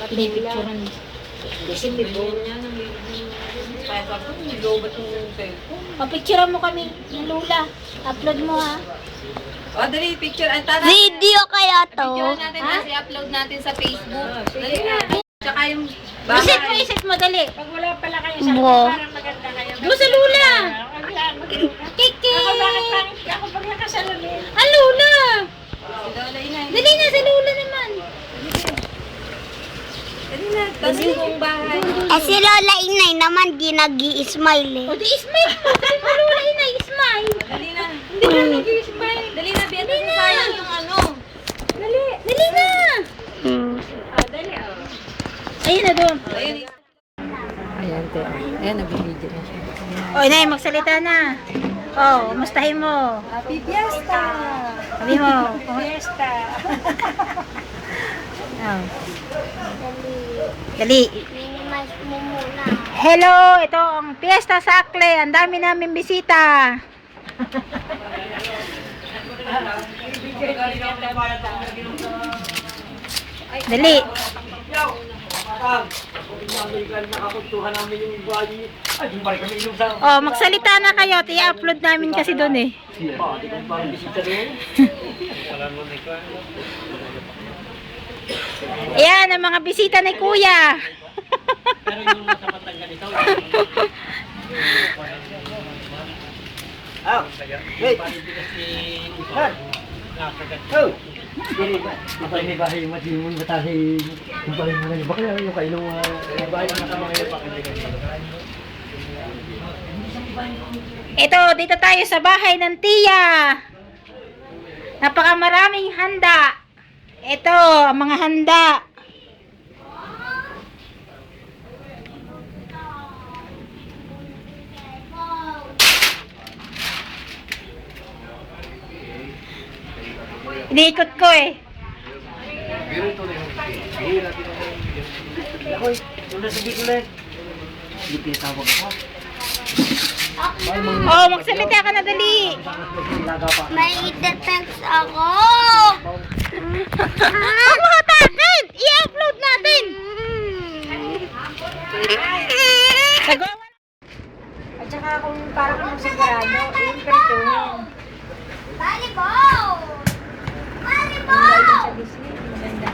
Pinipicturean. Kasi before niya, kaya ako, nilobat yung cellphone. Papicturean mo kami ng Lula. Upload mo ha. O, dali, picture. Video kaya to. Picture natin kasi upload natin sa Facebook. Dali na. Tsaka yung bahay. Isit mo, dali. Pag wala pala kayo sa Bo. parang maganda kayo. Mo sa Lula. Kiki. Ako bakit pangit ka? Ako pag nakasalunin. Ang Lula. Si Lola Inay. Dali na, sa Lula naman. Dali na. Tapos yung buong bahay. Eh si Lola Inay naman di nag-i-smile eh. O di smile mo. Dali mo Lula Inay, smile. Dali na. Hindi na nag-smile. Dali na, Beatrice. Kasi sayang yung ano. Dali. Dali na. Ayun na doon. Ayun. Ayan, te. Ayan, nag-video na siya. O Inay, magsalita na. O, mustahin mo. Happy Fiesta! Sabi mo. Fiesta. Oh. Dali. Minimas mo muna. Hello, ito ang Fiesta sa Akle. Ang dami namin bisita. Dali. Oh, magsalita na kayo. I-upload namin kasi doon eh. Ayan, ang mga bisita ni Kuya. Ito, dito tayo sa bahay ng Tiya. Napakamaraming handa. Ito, ang mga handa. Iniikot ko eh. Oh, magsalita ka na dali. May detects ako. Huwag mo hatakin! I-upload natin! Nagawa. At saka kung para kang sigurado, yung perituhin. Volleyball! Dahil Volleyball! sa Disney, maganda.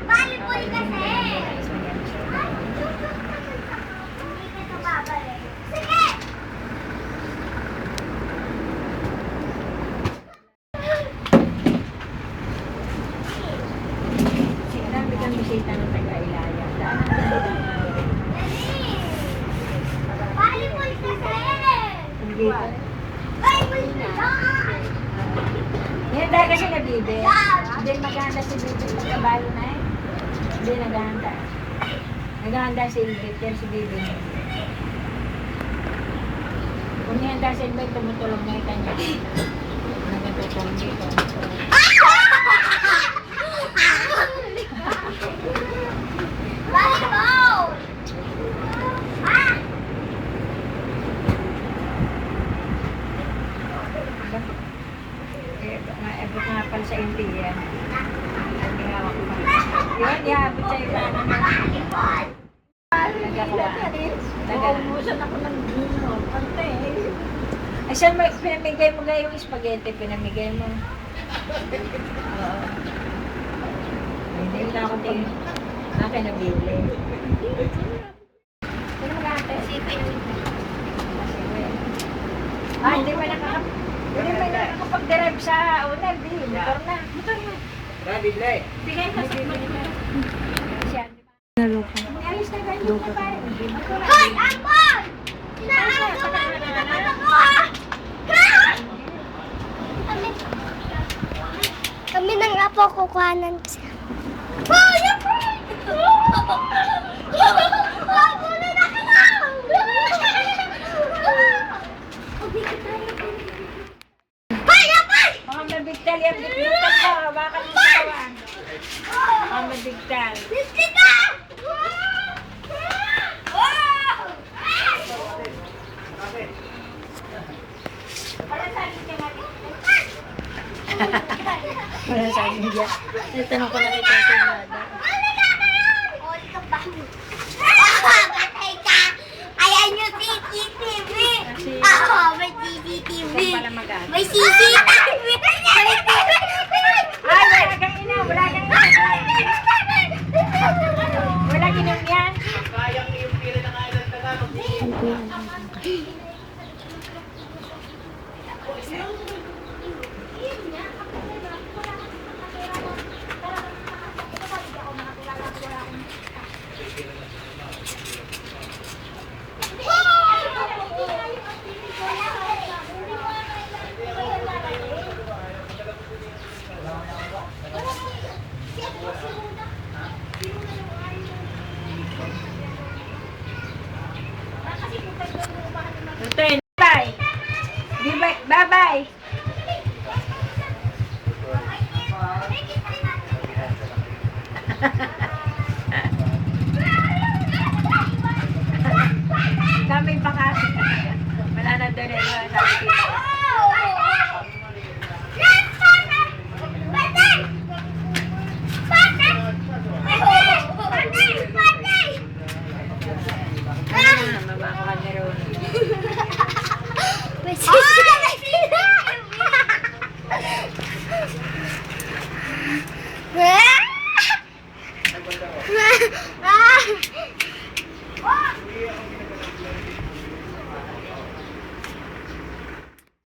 Volleyball kasi! Sige! Sinabi kang bisita ng taga-Ilaya. Volleyball kasi! Hindi ka. Volleyball na! Yan dahil kasi nabibe. Hindi maghahanda si Bibi. Pagkabalo na eh. Hindi naghahanda. Naghahanda si Ingrid. Yan si Bibi. Kung nihanda si Ingrid, tumutulog na ita niya. Nagtutulog dito. Volleyball! Ah! Maabot nga pala sa India. Ang ginawa ko pa. Yun, iabot sa iba naman. Nagawa. Umusan ako ng gino. Pante. Ay, saan pinamigay mo nga yung spaghetti? Pinamigay mo. Oo. Hindi na ako tingin. Akin nabili. Sino mag-aantay? Hindi ba nakakapag-drive sa owner, di. Motor na. Motor na. Bigay ka sa siya. Alis na ba yung pare? Hoy! Ampon! Inaagawan mo naman ako ah! Kami ng apo kukuhanan siya. Hoy! Ampon! Kukunin ako na! Hoy! Ampon! Mga mabigtal yan. Bigtal mo. Hawakan mo sa kawan. Mga mabigtal. Bisita! Wala sa akin dyan. Tanong ko na kita sa nada. May sisi! Ay, wala kang ina, wala kang ina. Wala inom yan. Bye. Bye-bye. Daming bakasi. Wala na doon eh. Sabi ko. Ano na, mabaka na rin.